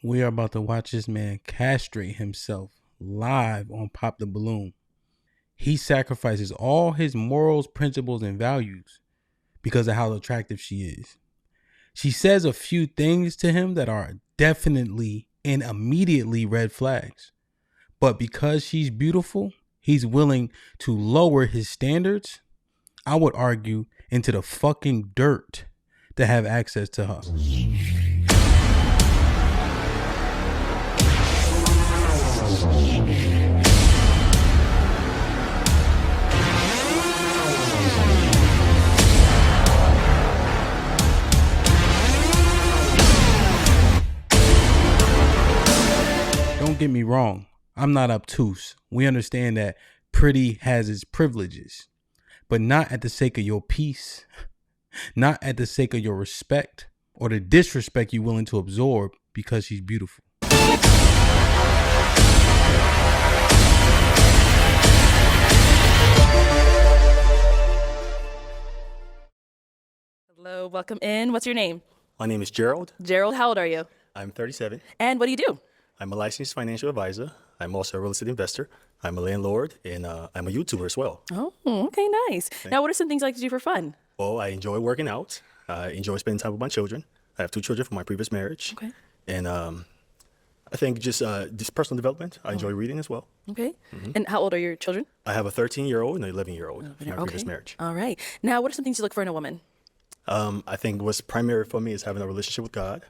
We are about to watch this man castrate himself live on Pop the Balloon. He sacrifices all his morals, principles, and values because of how attractive she is. She says a few things to him that are definitely and immediately red flags. But because she's beautiful, he's willing to lower his standards, I would argue, into the fucking dirt to have access to her. Don't get me wrong, I'm not obtuse. We understand that pretty has its privileges, but not at the sake of your peace, not at the sake of your respect or the disrespect you're willing to absorb because she's beautiful. Hello, welcome in. What's your name? My name is Gerald. Gerald, how old are you? I'm 37. And what do you do? I'm a licensed financial advisor. I'm also a real estate investor. I'm a landlord, and I'm a YouTuber as well. Oh, okay, nice. Now, what are some things you like to do for fun? Well, I enjoy working out. I enjoy spending time with my children. I have 2 children from my previous marriage. Okay. And I think just personal development. I enjoy reading as well. Okay. And how old are your children? I have a 13-year-old and an 11-year-old from my previous marriage. All right. Now, what are some things you look for in a woman? I think what's primary for me is having a relationship with God.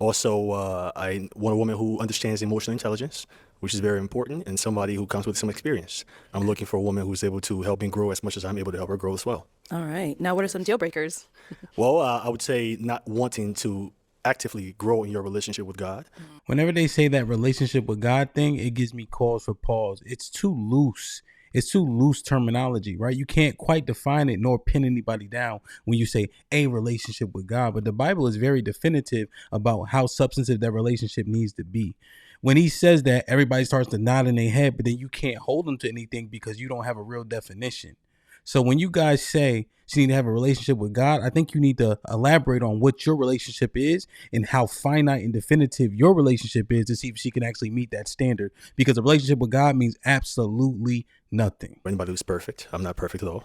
Also, I want a woman who understands emotional intelligence, which is very important, and somebody who comes with some experience. I'm looking for a woman who's able to help me grow as much as I'm able to help her grow as well. All right. Now, what are some deal breakers? Well, I would say not wanting to actively grow in your relationship with God. Whenever they say that relationship with God thing, it gives me cause for pause. It's too loose. It's too loose terminology, right? You can't quite define it nor pin anybody down when you say a relationship with God. But the Bible is very definitive about how substantive that relationship needs to be. When he says that, everybody starts to nod in their head, but then you can't hold them to anything because you don't have a real definition. So when you guys say you need to have a relationship with God, I think you need to elaborate on what your relationship is and how finite and definitive your relationship is to see if she can actually meet that standard. Because a relationship with God means absolutely nothing. Anybody who's perfect. I'm not perfect at all.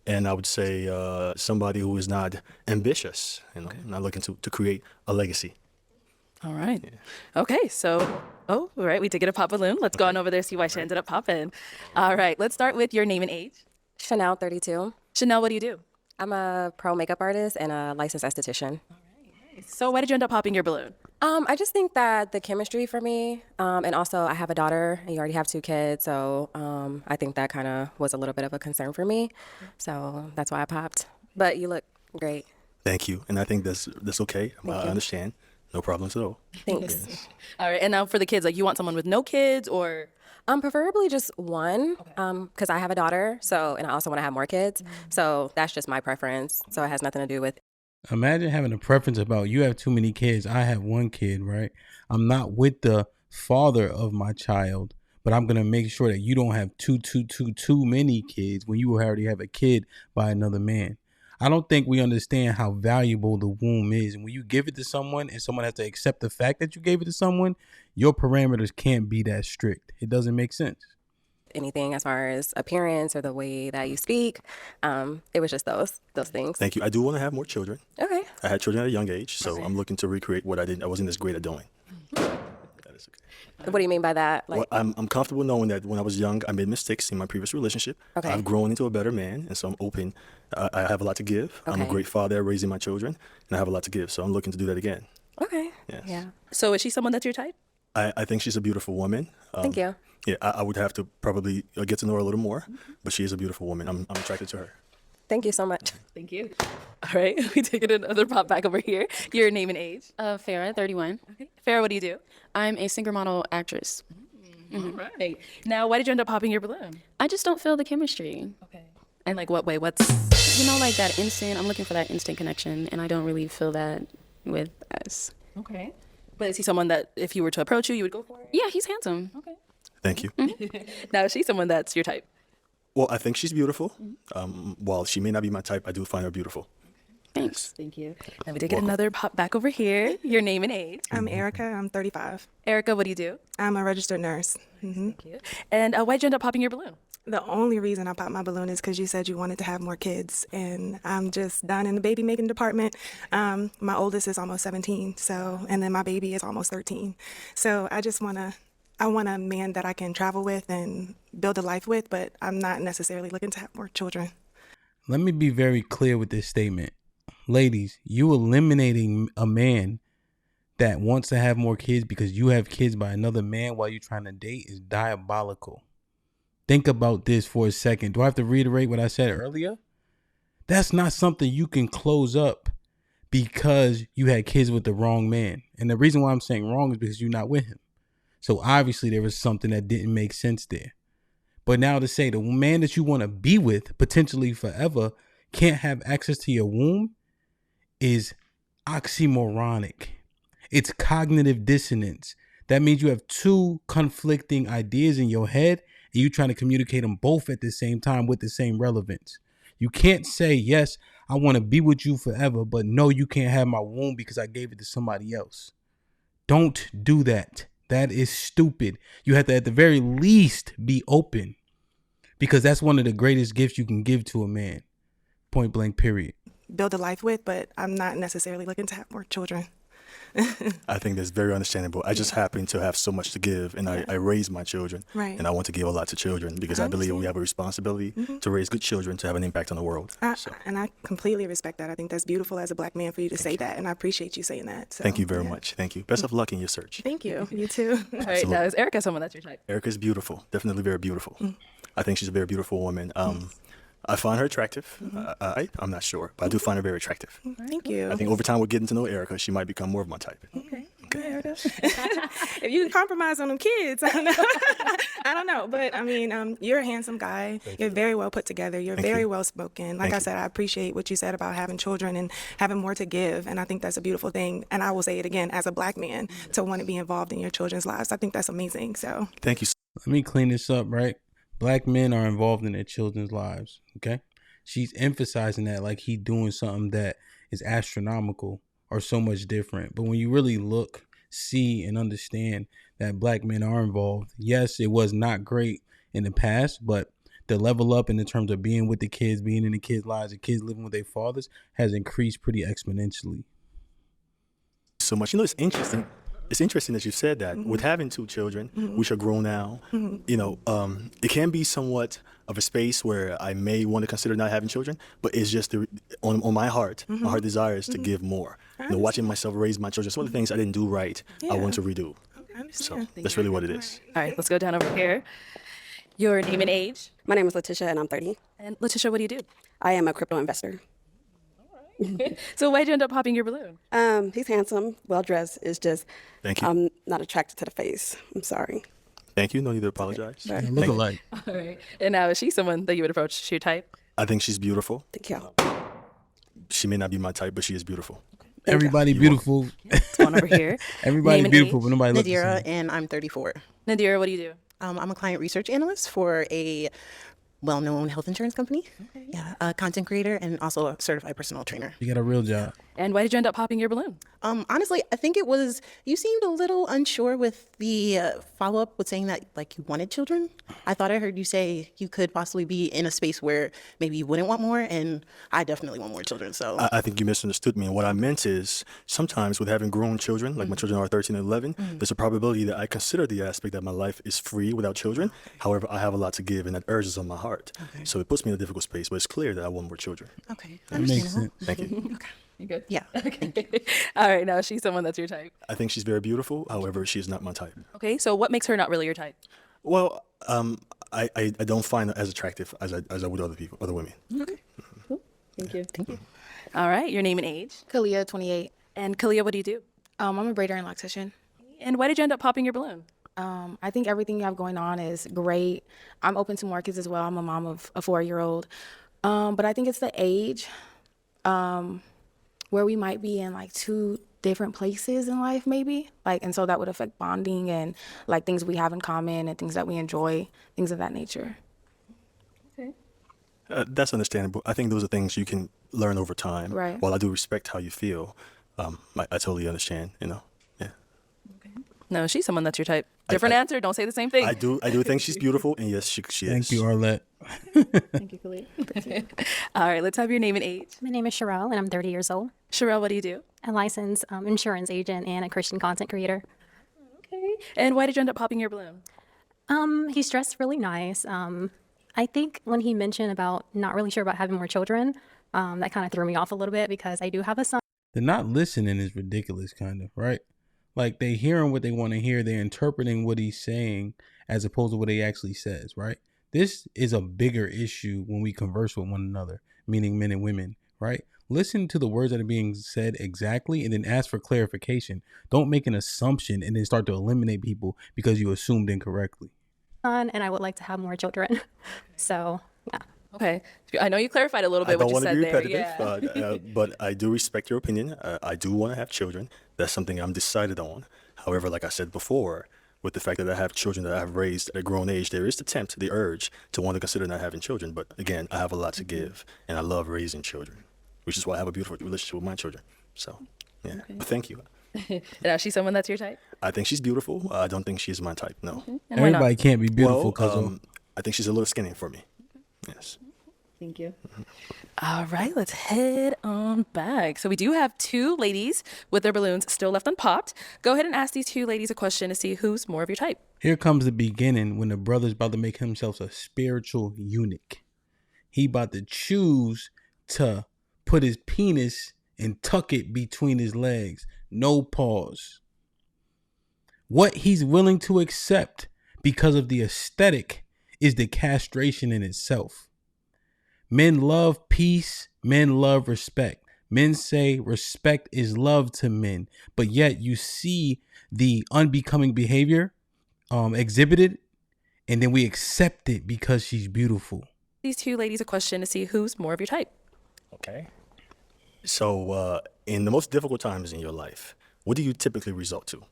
And I would say somebody who is not ambitious, not looking to create a legacy. All right. Yeah. Okay. So, all right. We did get a pop balloon. Let's go on over there, see why she ended up popping. All right. Let's start with your name and age. Chanel, 32. Chanel, what do you do? I'm a pro makeup artist and a licensed esthetician. All right. Nice. So why did you end up popping your balloon? I just think that the chemistry for me, and also I have a daughter and you already have 2 kids. So I think that kind of was a little bit of a concern for me. So that's why I popped. But you look great. Thank you. And I think that's okay. I understand. No problems at all. Thanks. Yes. All right. And now for the kids, like you want someone with no kids or? Preferably just one, because I have a daughter, and I also want to have more kids. So that's just my preference. So it has nothing to do with. Imagine having a preference about you have too many kids. I have 1 kid, right? I'm not with the father of my child, but I'm going to make sure that you don't have too many kids when you already have a kid by another man. I don't think we understand how valuable the womb is. And when you give it to someone and someone has to accept the fact that you gave it to someone, your parameters can't be that strict. It doesn't make sense. Anything as far as appearance or the way that you speak. It was just those things. Thank you. I do want to have more children. Okay. I had children at a young age, so I'm looking to recreate what I wasn't as great at doing. That is okay. What do you mean by that? Well, I'm comfortable knowing that when I was young, I made mistakes in my previous relationship. Okay. I've grown into a better man, and so I'm open. I have a lot to give. Okay. I'm a great father at raising my children, and I have a lot to give. So I'm looking to do that again. Okay. Yes. Yeah. So is she someone that's your type? I think she's a beautiful woman. Thank you. Yeah, I would have to probably get to know her a little more, but she is a beautiful woman. I'm attracted to her. Thank you so much. Thank you. All right. We take it another pop back over here. Your name and age. Farah, 31. Okay. Farah, what do you do? I'm a singer model actress. All right. Now, why did you end up popping your balloon? I just don't feel the chemistry. Okay. And like what way? What's... Like that instant, I'm looking for that instant connection, and I don't really feel that with us. Okay. But is he someone that if you were to approach you would go for it? Yeah, he's handsome. Okay. Thank you. Now, is she someone that's your type? Well, I think she's beautiful. While she may not be my type, I do find her beautiful. Thanks. Thank you. And we did get another pop back over here. Your name and age. I'm Erica. I'm 35. Erica, what do you do? I'm a registered nurse. Thank you. And why'd you end up popping your balloon? The only reason I popped my balloon is because you said you wanted to have more kids, and I'm just done in the baby making department. My oldest is almost 17, and then my baby is almost 13. So I want a man that I can travel with and build a life with, but I'm not necessarily looking to have more children. Let me be very clear with this statement. Ladies, you eliminating a man that wants to have more kids because you have kids by another man while you're trying to date is diabolical. Think about this for a second. Do I have to reiterate what I said earlier? That's not something you can close up because you had kids with the wrong man. And the reason why I'm saying wrong is because you're not with him. So obviously there was something that didn't make sense there. But now to say the man that you want to be with potentially forever can't have access to your womb is oxymoronic. It's cognitive dissonance. That means you have two conflicting ideas in your head and you're trying to communicate them both at the same time with the same relevance. You can't say, yes, I want to be with you forever, but no, you can't have my womb because I gave it to somebody else. Don't do that. That is stupid. You have to, at the very least, be open because that's one of the greatest gifts you can give to a man. Point blank, period. Build a life with, but I'm not necessarily looking to have more children. I think that's very understandable. I just happen to have so much to give, and I raise my children, Right. and I want to give a lot to children because I believe we have a responsibility to raise good children to have an impact on the world. And I completely respect that. I think that's beautiful as a Black man for you to say that, and I appreciate you saying that. So, Thank you very much. Thank you. Best of luck in your search. Thank you. You too. All right, now is Erica someone that's your type? Erica's beautiful, definitely very beautiful. I think she's a very beautiful woman. I find her attractive. I'm not sure, but I do find her very attractive. Thank you. I think over time, we're getting to know Erica. She might become more of my type. Okay, Erica. If you can compromise on them kids, I don't know. I don't know. But I mean, you're a handsome guy. You're very well put together. You're very well spoken. Like I said, I appreciate what you said about having children and having more to give. And I think that's a beautiful thing. And I will say it again, as a Black man, to want to be involved in your children's lives. I think that's amazing. So Thank you. Let me clean this up, right? Black men are involved in their children's lives, okay? She's emphasizing that like he doing something that is astronomical or so much different. But when you really look, see, and understand that Black men are involved, yes, it was not great in the past, but the level up in the terms of being with the kids, being in the kids' lives, the kids living with their fathers has increased pretty exponentially. So much. You know, it's interesting. It's interesting that you said that. With having two children, which are grown now, you know, it can be somewhat of a space where I may want to consider not having children, but it's just on my heart. My heart desires to give more. You know, watching myself raise my children, some of the things I didn't do right, I want to redo. I understand. So that's really what it is. All right, let's go down over here. Your name and age. My name is Latia, and I'm 30. And Letitia, what do you do? I am a crypto investor. So why'd you end up popping your balloon? He's handsome, well-dressed. It's just Thank you. I'm not attracted to the face. I'm sorry. Thank you. No need to apologize. They look alike. All right. And now is she someone that you would approach? She your type? I think she's beautiful. Thank you. She may not be my type, but she is beautiful. Everybody beautiful. Let's go on over here. Everybody Name and beautiful, age. but nobody looks the Nadir, same. and I'm 34. Nadir, what do you do? I'm a client research analyst for a well-known health insurance company. Okay. Yeah, a content creator and also a certified personal trainer. You got a real job. And why did you end up popping your balloon? Honestly, I think it was, you seemed a little unsure with the follow-up with saying that like you wanted children. I thought I heard you say you could possibly be in a space where maybe you wouldn't want more, and I definitely want more children. So I think you misunderstood me. And what I meant is sometimes with having grown children, like my children are 13 and 11, there's a probability that I consider the aspect that my life is free without children. However, I have a lot to give, and that urge is on my heart. Okay. So it puts me in a difficult space, but it's clear that I want more children. okay, That makes understandable. sense. Thank you. Okay. You good? Yeah. Okay. All right. Now is she someone that's your type? I think she's very beautiful. However, she is not my type. Okay. So what makes her not really your type? Well, I don't find her as attractive as I would other women. Thank you. Thank you. All right. Your name and age. Kalia, 28. And Kalia, what do you do? I'm a braider and loctician. And why did you end up popping your balloon? I think everything you have going on is great. I'm open to more kids as well. I'm a mom of a 4-year-old. But I think it's the age where we might be in like two different places in life maybe. And so that would affect bonding and like things we have in common and things that we enjoy, things of that nature. Okay. That's understandable. I think those are things you can learn over time. Right. While I do respect how you feel, I totally understand. Yeah. No, she's someone that's your type. Different answer. Don't say the same thing. I do think she's beautiful, and yes, she is. Thank you, Arlette. Thank you, Kalia. All right, let's have your name and age. My name is Charelle, and I'm 30 years old. Charelle, what do you do? A licensed insurance agent and a Christian content creator. Okay. And why did you end up popping your balloon? He's dressed really nice. I think when he mentioned about not really sure about having more children, that kind of threw me off a little bit because I do have a son. The not listening is ridiculous, kind of, right? Like they hearing what they want to hear, they're interpreting what he's saying as opposed to what he actually says, right? This is a bigger issue when we converse with one another, meaning men and women, right? Listen to the words that are being said exactly and then ask for clarification. Don't make an assumption and then start to eliminate people because you assumed incorrectly. And I would like to have more children. So, yeah. Okay. I know you clarified a little bit what you said there. I don't want to be repetitive, but I do respect your opinion. I do want to have children. That's something I'm decided on. However, like I said before, with the fact that I have children that I have raised at a grown age, there is the urge to want to consider not having children. But again, I have a lot to give, and I love raising children, which is why I have a beautiful relationship with my children. So, yeah. Okay. But thank you. Now, she's someone that's your type? I think she's beautiful. I don't think she's my type, no. Okay. Everybody can't be beautiful because I think she's a little skinny for me. Yes. Thank you. All right, let's head on back. So we do have two ladies with their balloons still left unpopped. Go ahead and ask these two ladies a question to see who's more of your type. Here comes the beginning when the brother's about to make himself a spiritual eunuch. He about to choose to put his penis and tuck it between his legs. No pause. What he's willing to accept because of the aesthetic is the castration in itself. Men love peace. Men love respect. Men say respect is love to men, but yet you see the unbecoming behavior exhibited, and then we accept it because she's beautiful. These two ladies a question to see who's more of your type. Okay. So in the most difficult times in your life, what do you typically resort to?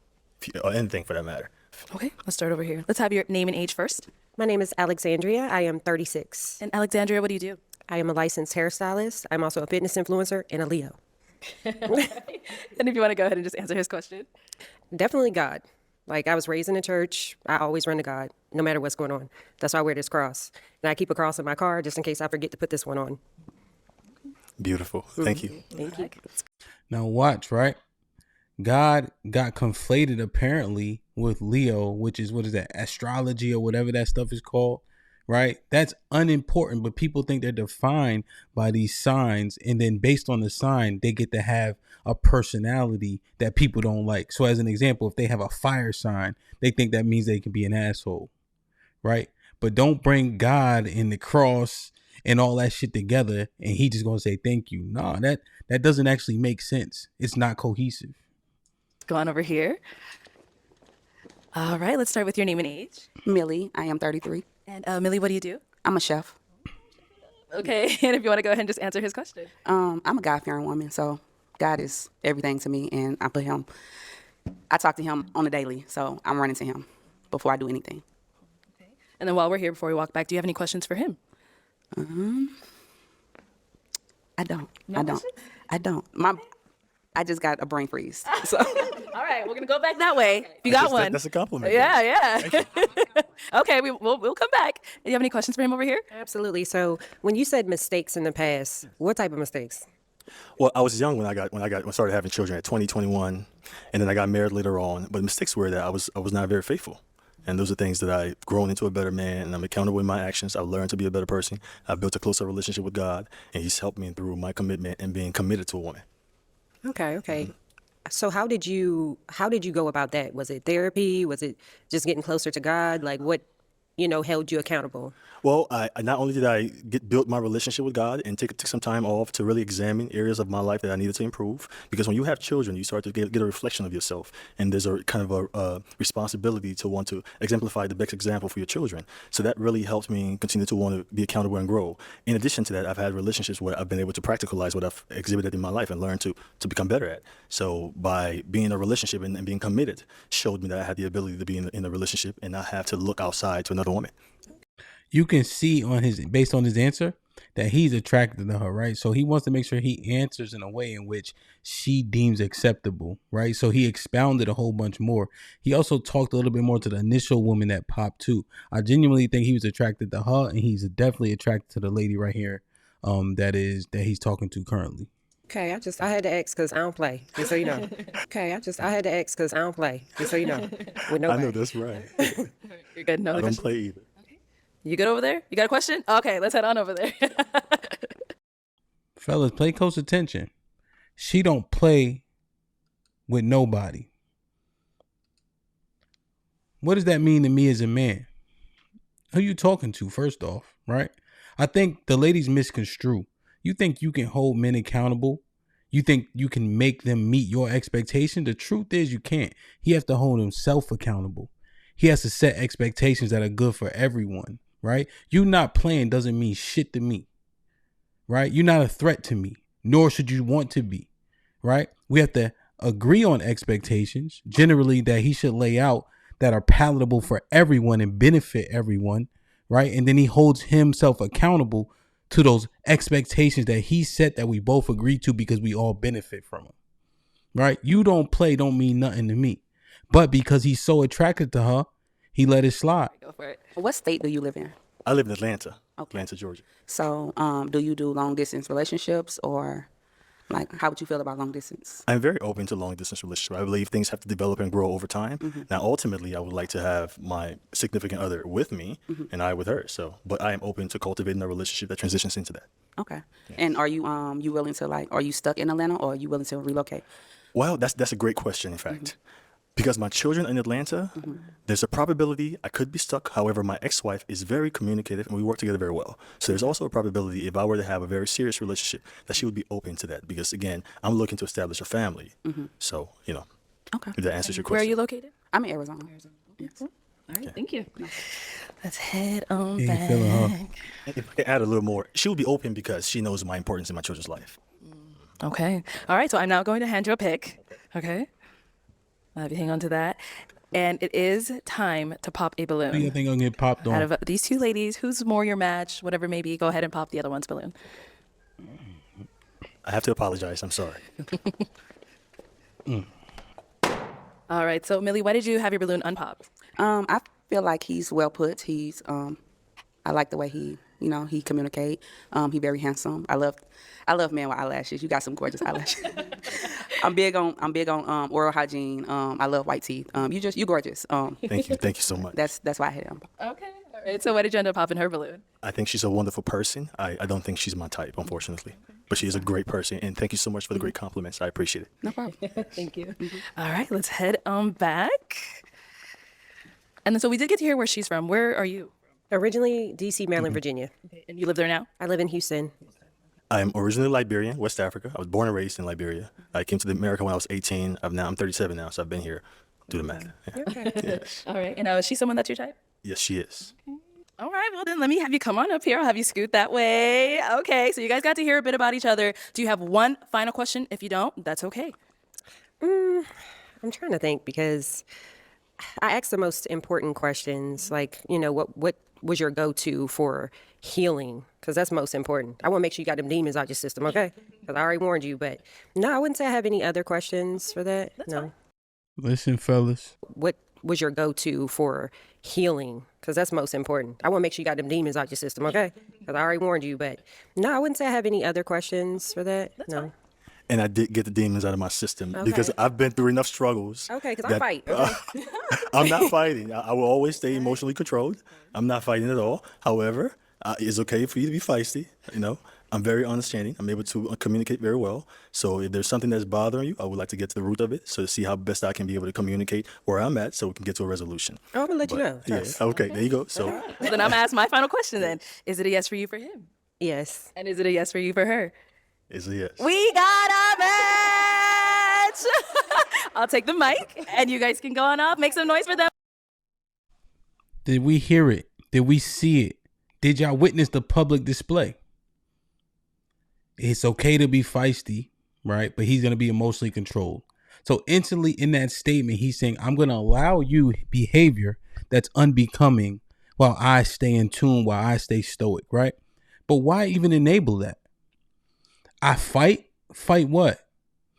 Or anything for that matter. Okay, let's start over here. Let's have your name and age first. My name is Alexandria. I am 36. And Alexandria, what do you do? I am a licensed hairstylist. I'm also a fitness influencer and a Leo. And if you want to go ahead and just answer his question. Definitely God. Like, I was raised in a church. I always run to God, no matter what's going on. That's why I wear this cross. And I keep a cross in my car just in case I forget to put this one on. Beautiful. Thank you. Thank you. Now watch, right? God got conflated apparently with Leo, which is, what is that, astrology or whatever that stuff is called, right? That's unimportant, but people think they're defined by these signs, and then based on the sign, they get to have a personality that people don't like. So as an example, if they have a fire sign, they think that means they can be an asshole, right? But don't bring God and the cross and all that shit together and he just gonna say thank you. No, that doesn't actually make sense. It's not cohesive. Go on over here. All right, let's start with your name and age. Millie, I am 33. And Millie, what do you do? I'm a chef. Okay, and if you want to go ahead and just answer his question. I'm a God-fearing woman, so God is everything to me, and I talk to him on a daily, so I'm running to him before I do anything. Okay. And then while we're here, before we walk back, do you have any questions for him? I don't. No I don't. questions? I don't. I just got a brain freeze. So. All right, we're gonna go back that way. If you got one, that's a compliment. Yeah. Okay, we'll come back. Do you have any questions for him over here? Absolutely. So when you said mistakes in the past, what type of mistakes? Well, I was young when I started having children at 20, 21, and then I got married later on. But mistakes were that I was not very faithful. And those are things that I've grown into a better man, and I'm accountable in my actions. I've learned to be a better person. I've built a closer relationship with God, and he's helped me through my commitment and being committed to a woman. Okay. So how did you go about that? Was it therapy? Was it just getting closer to God? Like, what, held you accountable? Well, I not only did I build my relationship with God and take some time off to really examine areas of my life that I needed to improve, because when you have children, you start to get a reflection of yourself, and there's a kind of a responsibility to want to exemplify the best example for your children. So that really helps me continue to want to be accountable and grow. In addition to that, I've had relationships where I've been able to practicalize what I've exhibited in my life and learn to become better at. So by being in a relationship and being committed showed me that I had the ability to be in a relationship and not have to look outside to another woman. You can see based on his answer, that he's attracted to her, right? So he wants to make sure he answers in a way in which she deems acceptable, right? So he expounded a whole bunch more. He also talked a little bit more to the initial woman that popped too. I genuinely think he was attracted to her, and he's definitely attracted to the lady right here, that he's talking to currently. Okay, I had to ask because I don't play, just so you know. I had to ask because I don't play, just so you know. With nobody. I know that's right. You're good. No, I don't play either. You good over there? You got a question? Okay, let's head on over there. Fellas, pay close attention. She don't play with nobody. What does that mean to me as a man? Who you talking to, first off, right? I think the ladies misconstrue. You think you can hold men accountable? You think you can make them meet your expectation? The truth is you can't. He has to hold himself accountable. He has to set expectations that are good for everyone, right? You not playing doesn't mean shit to me, right? You're not a threat to me, nor should you want to be, right? We have to agree on expectations, generally that he should lay out that are palatable for everyone and benefit everyone, right? And then he holds himself accountable to those expectations that he set that we both agree to because we all benefit from them, right? You don't play don't mean nothing to me. But because he's so attracted to her, he let it slide. Go for it. What state do you live in? I live in Atlanta, Okay. Atlanta, Georgia. So, do you do long distance relationships, or like how would you feel about long distance? I'm very open to long distance relationships. I believe things have to develop and grow over time. Now, ultimately, I would like to have my significant other with me and I with her. So, but I am open to cultivating a relationship that transitions into that. Okay. And are you you willing to are you stuck in Atlanta, or are you willing to relocate? Well, that's a great question, in fact. Because my children are in Atlanta, there's a probability I could be stuck. However, my ex-wife is very communicative and we work together very well. So there's also a probability if I were to have a very serious relationship that she would be open to that. Because again, I'm looking to establish a family. So, Okay. if that answers your question. Where are you located? I'm in Arizona. Yes. All right, thank you. Let's head on Yeah, back. you feeling her? If I can add a little more, she would be open because she knows my importance in my children's life. Okay. All right, so I'm now going to hand you a pick. Okay. I'll have you hang on to that. And it is time to pop a balloon. Who you think gonna get popped on? Out of these two ladies, who's more your match, whatever it may be, go ahead and pop the other one's balloon. I have to apologize. I'm sorry. All right, so Millie, why did you have your balloon unpopped? I feel like he's well put. He's I like the way he he communicate. He very handsome. I love men with eyelashes. You got some gorgeous eyelashes. I'm big on oral hygiene. I love white teeth. You gorgeous. Thank you so much. That's why I had him. Okay. All right, so why did you end up popping her balloon? I think she's a wonderful person. I don't think she's my type, unfortunately. But she is a great person. And thank you so much for the great compliments. I appreciate it. No problem. Thank you. All right, let's head on back. And then, so we did get to hear where she's from. Where are you? Originally, D.C., Maryland, Virginia. Okay, and you live there now? I live in Houston. I'm originally Liberian, West Africa. I was born and raised in Liberia. I came to America when I was 18. I'm 37 now, so I've been here. Do the math. Yeah. Yes. All right, and is she someone that's your type? Yes, she is. All right, well then let me have you come on up here. I'll have you scoot that way. Okay, so you guys got to hear a bit about each other. Do you have one final question? If you don't, that's okay. I'm trying to think because I asked the most important questions, like, what was your go-to for healing? Because that's most important. I want to make sure you got them demons out your system, okay? Because I already warned you, but no, I wouldn't say I have any other questions for that. That's no. fine. Listen, fellas. What was your go-to for healing? Because that's most important. I want to make sure you got them demons out your system, okay? Because I already warned you, but no, I wouldn't say I have any other questions for that. That's no. fine. And I did get the demons out of my system Okay. because I've been through enough struggles. Okay, because I fight. Okay. I'm not fighting. I will always stay emotionally controlled. I'm not fighting at all. However, it's okay for you to be feisty. I'm very understanding. I'm able to communicate very well. So if there's something that's bothering you, I would like to get to the root of it. So to see how best I can be able to communicate where I'm at so we can get to a resolution. Oh, I'm going to let you know. Yes. Okay, there you go. So Well, then I'm going to ask my final question then. Is it a yes for you for him? Yes. And is it a yes for you for her? it's a yes. We got a match! I'll take the mic, and you guys can go on up. Make some noise for them. Did we hear it? Did we see it? Did y'all witness the public display? It's okay to be feisty, right? But he's going to be emotionally controlled. So instantly in that statement, he's saying, I'm going to allow you behavior that's unbecoming while I stay in tune, while I stay stoic, right? But why even enable that? I fight what?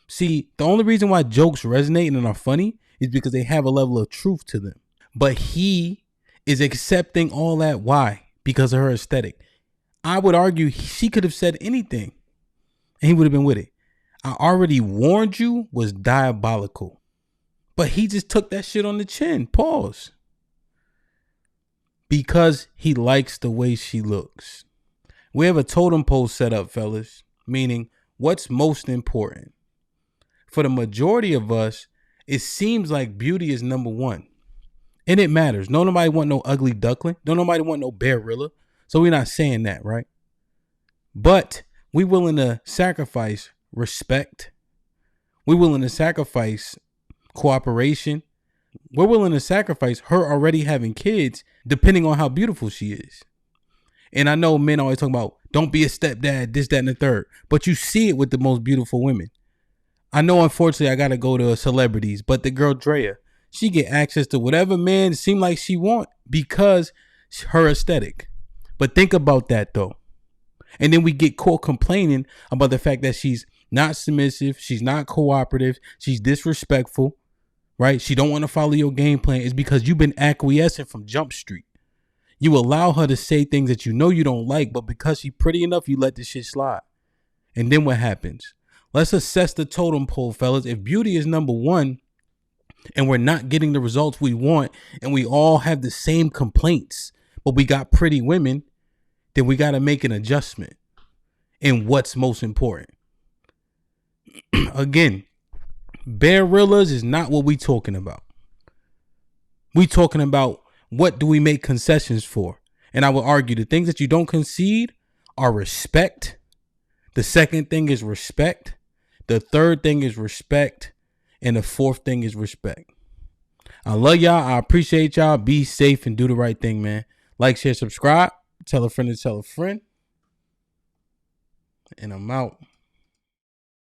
See, the only reason why jokes resonate and are funny is because they have a level of truth to them. But he is accepting all that. Why? Because of her aesthetic. I would argue she could have said anything and he would have been with it. I already warned you was diabolical. But he just took that shit on the chin. Pause. Because he likes the way she looks. We have a totem pole set up, fellas. Meaning, what's most important? For the majority of us, it seems like beauty is number one. And it matters. No nobody want no ugly duckling. Don't nobody want no barilla. So we're not saying that, right? But we willing to sacrifice respect. We're willing to sacrifice cooperation. We're willing to sacrifice her already having kids, depending on how beautiful she is. And I know men always talk about, don't be a stepdad, this, that, and the third. But you see it with the most beautiful women. I know, unfortunately, I got to go to celebrities, but the girl Drea, she get access to whatever man seem like she want because her aesthetic. But think about that, though. And then we get caught complaining about the fact that she's not submissive, she's not cooperative, she's disrespectful, right? She don't want to follow your game plan. It's because you've been acquiescing from Jump Street. You allow her to say things that you know you don't like, but because she's pretty enough, you let this shit slide. And then what happens? Let's assess the totem pole, fellas. If beauty is number one and we're not getting the results we want and we all have the same complaints, but we got pretty women, then we got to make an adjustment in what's most important. Again, barillas is not what we talking about. We talking about what do we make concessions for? And I would argue the things that you don't concede are respect. The second thing is respect. The third thing is respect. And the fourth thing is respect. I love y'all. I appreciate y'all. Be safe and do the right thing, man. Like, share, subscribe. Tell a friend to tell a friend. And I'm out.